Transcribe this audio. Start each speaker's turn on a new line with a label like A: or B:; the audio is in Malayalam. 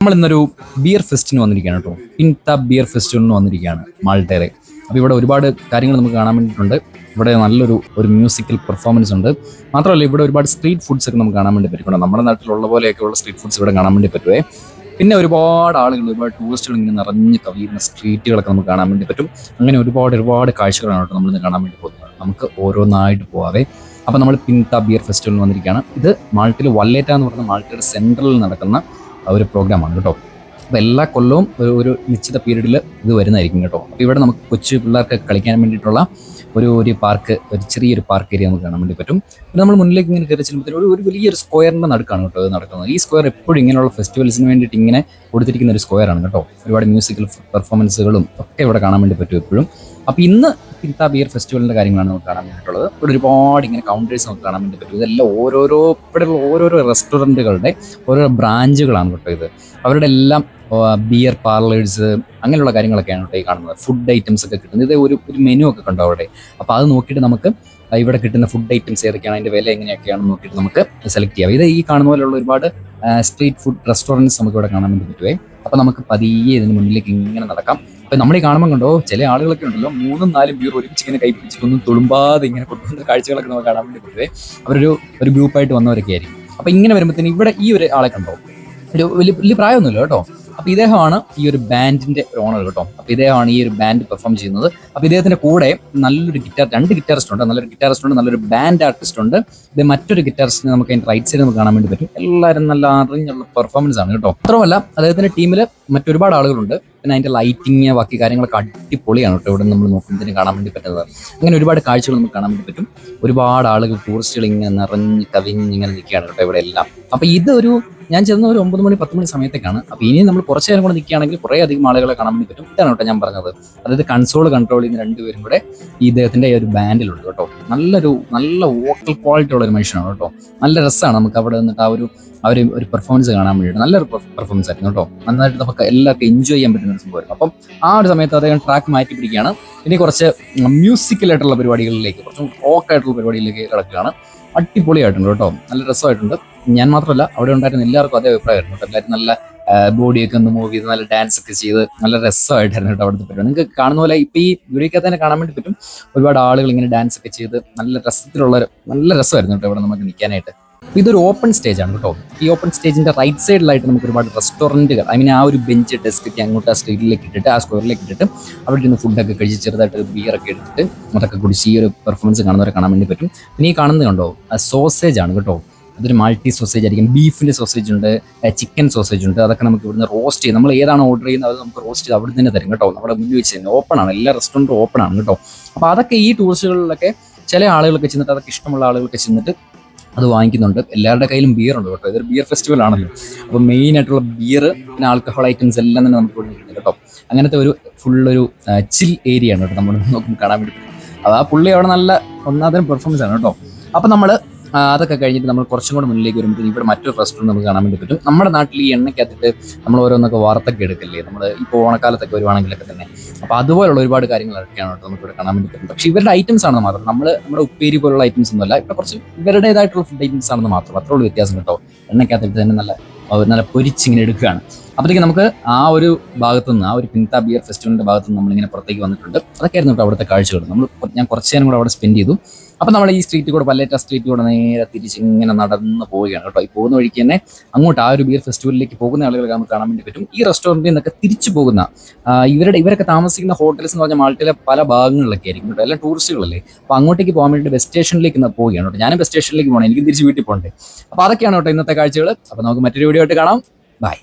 A: നമ്മൾ ഇന്നൊരു ബിയർ ഫെസ്റ്റിന് വന്നിരിക്കുകയാണ് കേട്ടോ. പിൻത ബിയർ ഫെസ്റ്റിവലിന് വന്നിരിക്കുകയാണ് മാൾട്ടയിലെ. അപ്പോൾ ഇവിടെ ഒരുപാട് കാര്യങ്ങൾ നമുക്ക് കാണാൻ വേണ്ടിയിട്ടുണ്ട്. ഇവിടെ നല്ലൊരു മ്യൂസിക്കൽ പെർഫോമൻസ് ഉണ്ട്. മാത്രമല്ല ഇവിടെ ഒരുപാട് സ്ട്രീറ്റ് ഫുഡ്സ് ഒക്കെ നമുക്ക് കാണാൻ വേണ്ടി പറ്റുന്നുണ്ട്. നമ്മുടെ നാട്ടിലുള്ള പോലെയൊക്കെയുള്ള സ്ട്രീറ്റ് ഫുഡ്സ് ഇവിടെ കാണാൻ വേണ്ടി പറ്റുമേ. പിന്നെ ഒരുപാട് ആളുകൾ, ഒരുപാട് ടൂറിസ്റ്റുകൾ ഇങ്ങനെ നിറഞ്ഞ് കവിയുന്ന സ്ട്രീറ്റുകളൊക്കെ നമുക്ക് കാണാൻ വേണ്ടി പറ്റും. അങ്ങനെ ഒരുപാട് കാഴ്ചകളാണ് കേട്ടോ നമ്മളിന്ന് കാണാൻ വേണ്ടി പോകുന്നത്. നമുക്ക് ഓരോന്നായിട്ട് പോവാവേ. അപ്പോൾ നമ്മൾ പിൻത ബിയർ ഫെസ്റ്റിവലിന് വന്നിരിക്കുകയാണ്. ഇത് മാൾട്ടയിൽ വല്ലേറ്റ എന്ന് പറയുന്ന മാൾട്ടയുടെ സെൻട്രലിൽ നടക്കുന്ന ഒരു പ്രോഗ്രാമാണ് കേട്ടോ. അപ്പോൾ എല്ലാ കൊല്ലവും ഒരു നിശ്ചിത പീരീഡിൽ ഇത് വരുന്നതായിരിക്കും കേട്ടോ. അപ്പോൾ ഇവിടെ നമുക്ക് കൊച്ചു പിള്ളേർക്ക് കളിക്കാൻ വേണ്ടിയിട്ടുള്ള ഒരു പാർക്ക്, ഒരു ചെറിയൊരു പാർക്ക് ഏരിയ നമുക്ക് കാണാൻ വേണ്ടി പറ്റും. പിന്നെ നമ്മൾ മുന്നിലേക്ക് ഇങ്ങനെ കയറി ചെല്ലുമ്പോൾ ഒരു വലിയൊരു സ്ക്വയറിൻ്റെ നടുക്കാണ് കേട്ടോ ഇത് നടക്കുന്നത്. ഈ സ്ക്വയർ എപ്പോഴും ഇങ്ങനെയുള്ള ഫെസ്റ്റിവൽസിന് വേണ്ടിയിട്ട് ഇങ്ങനെ കൊടുത്തിരിക്കുന്ന ഒരു സ്ക്വയറാണ് കേട്ടോ. ഒരുപാട് മ്യൂസിക്കൽ പെർഫോമൻസുകളും ഒക്കെ ഇവിടെ കാണാൻ വേണ്ടി പറ്റും എപ്പോഴും. അപ്പോൾ ഇന്ന് പിൻത ബിയർ ഫെസ്റ്റിവലിൻ്റെ കാര്യങ്ങളാണ് നമുക്ക് കാണാൻ വേണ്ടിയിട്ടുള്ളത്. ഇവിടെ ഒരുപാട് ഇങ്ങനെ കൗണ്ടേഴ്സ് നമുക്ക് കാണാൻ വേണ്ടി പറ്റും. ഇതെല്ലാം ഇവിടെയുള്ള ഓരോരോ റെസ്റ്റോറൻറ്റുകളുടെ ഓരോ ബ്രാഞ്ചുകളാണ് കേട്ടോ ഇത്. അവരുടെ എല്ലാം ബിയർ പാർലേഴ്സ് അങ്ങനെയുള്ള കാര്യങ്ങളൊക്കെയാണ് കേട്ടോ ഈ കാണുന്നത്. ഫുഡ് ഐറ്റംസ് ഒക്കെ കിട്ടുന്നത്. ഇത് ഒരു മെനു ഒക്കെ കണ്ടോ അവിടെ. അപ്പോൾ അത് നോക്കിയിട്ട് നമുക്ക് ഇവിടെ കിട്ടുന്ന ഫുഡ് ഐറ്റംസ് ഏതൊക്കെയാണ്, അതിൻ്റെ വില എങ്ങനെയൊക്കെയാണെന്ന് നോക്കിയിട്ട് നമുക്ക് സെലക്ട് ചെയ്യാം. ഇത് ഈ കാണുന്ന പോലെയുള്ള ഒരുപാട് സ്ട്രീറ്റ് ഫുഡ് റെസ്റ്റോറൻറ്റ്സ് നമുക്ക് ഇവിടെ കാണാൻ വേണ്ടി പറ്റുമേ. അപ്പോൾ നമുക്ക് പതിയെ ഇതിന് മുന്നിലേക്ക് ഇങ്ങനെ നടക്കാം. അപ്പോൾ നമ്മൾ ഈ കാണുമ്പോൾ കണ്ടോ ചില ആളുകളൊക്കെ ഉണ്ടല്ലോ 3-4 ബിയർ ഒരുമിച്ച് ഇങ്ങനെ കൈ പിടിച്ചിട്ടൊന്നും തുളുമ്പാതെ ഇങ്ങനെ കൊണ്ടുവന്ന കാഴ്ചകളൊക്കെ നമുക്ക് കാണാൻ വേണ്ടി പറ്റുമേ. അവരൊരു ഗ്രൂപ്പായിട്ട് വന്നവരൊക്കെ ആയിരിക്കും. അപ്പോൾ ഇങ്ങനെ വരുമ്പോഴത്തേന് ഇവിടെ ഈ ഒരു ആളെ കണ്ടോ, വലിയ പ്രായമൊന്നുമില്ല കേട്ടോ. അപ്പോൾ ഇദ്ദേഹമാണ് ഈ ഒരു ബാൻഡിന്റെ ഓണർ കേട്ടോ. അപ്പോൾ ഇദ്ദേഹമാണ് ഈ ഒരു ബാൻഡ് പെർഫോം ചെയ്യുന്നത്. അപ്പോൾ ഇദ്ദേഹത്തിന്റെ കൂടെ രണ്ട് ഗിറ്റാറിസ്റ്റ് ഉണ്ട്. നല്ലൊരു ഗിറ്റാറിസ്റ്റ് ഉണ്ട്, നല്ലൊരു ബാൻഡ് ആർട്ടിസ്റ്റ് ഉണ്ട്. ഇത് മറ്റൊരു ഗിറ്റാറിസ്റ്റിനെ നമുക്ക് അതിന്റെ റൈറ്റ് സൈഡിൽ നമുക്ക് കാണാൻ വേണ്ടി പറ്റും. എല്ലാവരും നല്ല അറിഞ്ഞുള്ള പെർഫോമൻസ് ആണ് കേട്ടോ. മാത്രമല്ല അദ്ദേഹത്തിന്റെ ടീമിൽ മറ്റൊരുപാട് ആളുകളുണ്ട്. പിന്നെ അതിന്റെ ലൈറ്റിങ് ബാക്കി കാര്യങ്ങളൊക്കെ അടിപൊളിയാണ് കേട്ടോ. ഇവിടെ നമ്മൾ നോക്കുമ്പോൾ കാണാൻ വേണ്ടി പറ്റുന്നത് അങ്ങനെ ഒരുപാട് കാഴ്ചകൾ നമുക്ക് കാണാൻ വേണ്ടി പറ്റും. ഒരുപാട് ആളുകൾ, ടൂറിസ്റ്റുകൾ ഇങ്ങനെ നിറഞ്ഞ് കവിഞ്ഞ് ഇങ്ങനെ നിൽക്കുകയാണ് കേട്ടോ ഇവിടെ എല്ലാം. അപ്പോൾ ഇതൊരു ഞാൻ ചെന്ന ഒരു 9 മണി 10 മണി സമയത്തേക്കാണ്. അപ്പോൾ ഇനി നമ്മൾ കുറച്ച് നേരം കൂടെ നിൽക്കുകയാണെങ്കിൽ കുറേ അധികം ആളുകളെ കാണാൻ വേണ്ടി പറ്റും. ഇതാണ് കേട്ടോ ഞാൻ പറഞ്ഞത്. അതായത് കൺട്രോൾ ചെയ്യുന്ന രണ്ടുപേരും കൂടെ ഈ ഇദ്ദേഹത്തിന്റെ ഒരു ബാൻഡിലുണ്ട് കേട്ടോ. നല്ല വോക്കൽ ക്വാളിറ്റി ഉള്ള ഒരു മനുഷ്യനാണ് കേട്ടോ. നല്ല രസമാണ് നമുക്ക് അവിടെ നിന്നിട്ട് ഒരു പെർഫോമൻസ് കാണാൻ വേണ്ടിയിട്ട്. നല്ലൊരു പെർഫോമൻസ് ആയിരുന്നു കേട്ടോ. നന്നായിട്ട് നമുക്ക് എല്ലാവർക്കും എൻജോയ് ചെയ്യാൻ പറ്റുന്ന ഒരു സംഭവമായിരുന്നു. അപ്പം ആ ഒരു സമയത്ത് അദ്ദേഹം ട്രാക്ക് മാറ്റി പിടിക്കുകയാണ്. ഇനി കുറച്ച് മ്യൂസിക്കലായിട്ടുള്ള പരിപാടികളിലേക്ക്, കുറച്ചും റോക്കായിട്ടുള്ള പരിപാടികളിലേക്ക് കിടക്കുകയാണ്. അടിപൊളിയായിട്ടുണ്ട് കേട്ടോ. നല്ല രസമായിട്ടുണ്ട്. ഞാൻ മാത്രമല്ല അവിടെ ഉണ്ടായിരുന്ന എല്ലാവർക്കും അതേ അഭിപ്രായമായിരുന്നു കേട്ടോ. എല്ലാവരും നല്ല ബോഡിയൊക്കെ ഒന്ന് മൂവ് ചെയ്ത് നല്ല ഡാൻസ് ഒക്കെ ചെയ്ത് നല്ല രസമായിട്ടായിരുന്നു കേട്ടോ അവിടുത്തെ പരിപാടി. നിങ്ങൾക്ക് കാണുന്ന പോലെ ഇപ്പോൾ ഈ വീഡിയോക്കകത്ത് തന്നെ കാണാൻ വേണ്ടി പറ്റും. ഒരുപാട് ആളുകൾ ഇങ്ങനെ ഡാൻസ് ഒക്കെ ചെയ്ത് നല്ല രസമായിരുന്നു കേട്ടോ ഇവിടെ നമുക്ക് നിൽക്കാനായിട്ട്. ഇതൊരു ഓപ്പൺ സ്റ്റേജ് ആണ് കേട്ടോ. ഈ ഓപ്പൺ സ്റ്റേജിന്റെ റൈറ്റ് സൈഡിലായിട്ട് നമുക്ക് ഒരുപാട് റെസ്റ്റോറൻറ്റുകൾ, ആ ഒരു ബെഞ്ച് ഡെസ്കൊക്കെ അങ്ങോട്ട് ആ സ്ട്രീറ്റിലേക്ക് ഇട്ടിട്ട്, ആ സ്ക്വയറിലേക്ക് ഇട്ടിട്ട് അവിടെ നിന്ന് ഫുഡൊക്കെ കഴിച്ച് ചെറുതായിട്ട് ബിയറൊക്കെ എടുത്തിട്ട് അതൊക്കെ കുടിച്ച് ഈ ഒരു പെർഫോമൻസ് കാണുന്നവരെ കാണാൻ വേണ്ടി പറ്റും. പിന്നെ ഈ കാണുന്നത് കണ്ടോ സോസേജ് ആണ് കേട്ടോ. അതൊരു മൾട്ടി സോസേജ് ആയിരിക്കും. ബീഫിൻ്റെ സോസേജ് ഉണ്ട്, ചിക്കൻ സോസേജ് ഉണ്ട്. അതൊക്കെ നമുക്ക് ഇവിടുന്ന് റോസ്റ്റ് ചെയ്യും. നമ്മൾ ഏതാണ് ഓർഡർ ചെയ്യുന്നത് അത് നമുക്ക് റോസ്റ്റ് ചെയ്ത് അവിടെ തന്നെ തരും കേട്ടോ. നമ്മുടെ മുന്നിൽ വെച്ച് തന്നെ ഓപ്പൺ ആണ്, എല്ലാ റെസ്റ്റോറൻറ്റും ഓപ്പൺ ആണ് കേട്ടോ. അപ്പോൾ അതൊക്കെ ഈ ടൂറിസ്റ്റുകളിലൊക്കെ ചില ആളുകളൊക്കെ ചെന്നിട്ട്, അതൊക്കെ ഇഷ്ടമുള്ള ആളുകളൊക്കെ ചെന്നിട്ട് അത് വാങ്ങിക്കുന്നുണ്ട്. എല്ലാവരുടെ കയ്യിലും ബിയർ ഉണ്ട് കേട്ടോ. ഇതൊരു ബിയർ ഫെസ്റ്റിവൽ ആണല്ലോ. അപ്പോൾ മെയിൻ ആയിട്ടുള്ള ബിയർ, പിന്നെ ആൽക്കഹോൾ ഐറ്റംസ് എല്ലാം തന്നെ നമുക്ക് ഇവിടെ കിട്ടും കേട്ടോ. അങ്ങനത്തെ ഫുള്ളൊരു ചിൽ ഏരിയ ആണ് കേട്ടോ നമ്മൾ നോക്കുമ്പോൾ കാണാൻ വേണ്ടി പറ്റും. അത് ആ പുള്ളി അവിടെ നല്ല ഒന്നാമത്തെ പെർഫോമൻസ് ആണ് കേട്ടോ. അപ്പോൾ നമ്മൾ അതൊക്കെ കഴിഞ്ഞിട്ട് നമ്മൾ കുറച്ചും കൂടെ മുന്നിലേക്ക് വരുമ്പോൾ ഇവിടെ മറ്റൊരു റെസ്റ്റോറൻറ്റ് നമുക്ക് കാണാൻ വേണ്ടി പറ്റും. നമ്മുടെ നാട്ടിൽ ഈ എണ്ണയ്ക്കകത്തിട്ട് നമ്മൾ ഓരോന്നൊക്കെ വാർത്തൊക്കെ എടുക്കല്ലേ, നമ്മൾ ഇപ്പോൾ ഓണക്കാലത്തൊക്കെ വരുവാണെങ്കിലൊക്കെ തന്നെ. അപ്പോൾ അതുപോലുള്ള ഒരുപാട് കാര്യങ്ങളൊക്കെയാണ് കേട്ടോ നമുക്ക് ഇവിടെ കാണാൻ വേണ്ടി പറ്റും. പക്ഷേ ഇവരുടെ ഐറ്റംസ് ആണെന്ന് മാത്രം. നമ്മുടെ ഉപ്പേരി പോലുള്ള ഐറ്റംസ് ഒന്നുമല്ല. ഇവിടെ കുറച്ച് ഇവരുടേതായിട്ടുള്ള ഫുഡ് ഐറ്റംസ് ആണെന്ന് മാത്രം. അത്രയുള്ള വ്യത്യാസം കേട്ടോ. എണ്ണയ്ക്കകത്തിട്ട് തന്നെ നല്ല പൊരിച്ചിങ്ങനെ എടുക്കുകയാണ്. അപ്പോഴത്തേക്ക് നമുക്ക് ആ ഒരു ഭാഗത്തു നിന്ന്, ആ ഒരു പിൻത ബിയർ ഫെസ്റ്റിവലിൻ്റെ ഭാഗത്ത് നിന്ന് നമ്മളിങ്ങനെ പുറത്തേക്ക് വന്നിട്ടുണ്ട്. അതൊക്കെയായിരുന്നു കേട്ടോ അവിടുത്തെ കാഴ്ചകൾ. ഞാൻ കുറച്ച് നേരം കൂടെ അവിടെ സ്പെൻഡ് ചെയ്തു. അപ്പോൾ നമ്മൾ ഈ സ്ട്രീറ്റ് കൂടെ, വല്ലേറ്റ സ്ട്രീറ്റ് കൂടെ നേരെ തിരിച്ച് ഇങ്ങനെ നടന്ന് പോവുകയാണ് കേട്ടോ. ഈ പോകുന്ന വഴിക്ക് തന്നെ അങ്ങോട്ട് ആ ഒരു ബിയർ ഫെസ്റ്റിവലിലേക്ക് പോകുന്ന ആളുകളെ നമുക്ക് കാണാൻ വേണ്ടി പറ്റും. ഈ റെസ്റ്റോറൻറ്റിൽ നിന്നൊക്കെ തിരിച്ചു പോകുന്ന ഇവരൊക്കെ താമസിക്കുന്ന ഹോട്ടൽസ് എന്ന് പറഞ്ഞാൽ മാൾട്ടയിലെ പല ഭാഗങ്ങളിലൊക്കെ ആയിരിക്കും കേട്ടോ. എല്ലാം ടൂറിസ്റ്റുകളല്ലേ. അപ്പോൾ അങ്ങോട്ടേക്ക് പോകാൻ വേണ്ടി ബസ് സ്റ്റേഷനിലേക്ക് പോവുകയാണ് കേട്ടോ. ഞാനും ബസ് സ്റ്റേഷനിലേക്ക് പോകണം, എനിക്ക് തിരിച്ച് വീട്ടിൽ പോകണ്ടേ. അപ്പോൾ അതൊക്കെയാണ് കേട്ടോ ഇന്നത്തെ കാഴ്ചകൾ. അപ്പോൾ നമുക്ക് മറ്റൊരു വീഡിയോ ആയിട്ട് കാണാം. ബൈ.